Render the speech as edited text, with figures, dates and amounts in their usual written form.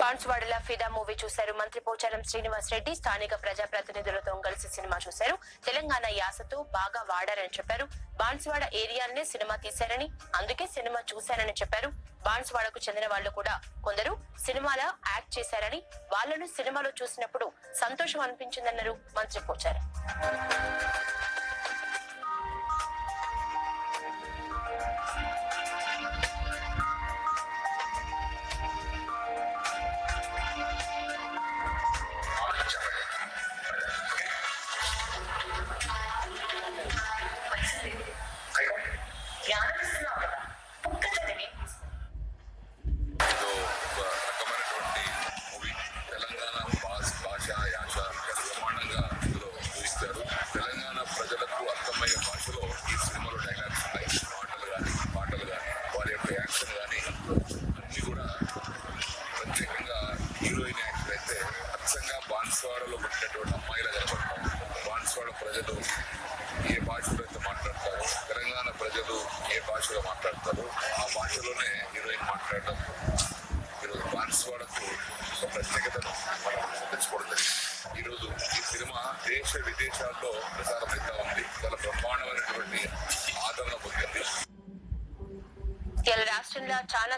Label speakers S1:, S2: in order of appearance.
S1: బాన్సువాడలో ఫిదా మూవీ చూశారు. మంత్రి పోచారం శ్రీనివాస్ రెడ్డి స్థానిక ప్రజాప్రతినిధులతో కలిసి సినిమా చూశారు. తెలంగాణ యాసతో బాగా వాడారని చెప్పారు. బాన్సువాడ ఏరియాలనే సినిమా తీశారని, అందుకే సినిమా చూశారని చెప్పారు. బాన్సువాడకు చెందిన వాళ్లు కూడా కొందరు సినిమాలో యాక్ట్ చేశారని, వాళ్లను సినిమాలో చూసినప్పుడు సంతోషం అనిపించిందన్నారు మంత్రి పోచారం.
S2: తెలంగాణ ప్రజలకు అర్థమయ్యే భాషలో ఈ సినిమాలో డైలాగ్స్ ఉన్నాయి. పాటలు కానీ వారి యొక్క యాక్షన్ కానీ అన్ని కూడా ప్రత్యేకంగా హీరోయిన్ యాక్టర్ అయితే అచ్చంగా బాన్సువాడలో పుట్టినటువంటి అమ్మాయిలా కనబడతాం. బాన్సువాడ ప్రజలు ఏ భాషలో అయితే మాట్లాడతారో, తెలంగాణ ప్రజలు ఏ భాషలో మాట్లాడతారో ఆ భాషలోనే హీరోయిన్ మాట్లాడడం ఈరోజు బాన్సువాడకు ఒక ప్రత్యేకతను మనం తెచ్చుకోవడం జరిగింది. ఈరోజు ఈ సినిమా దేశ విదేశాల్లో ప్రసారమైతా ఉంది. చాలా బ్రహ్మాండమైనటువంటి ఆదరణ పొందింది.
S1: రాష్ట్రంలో చాలా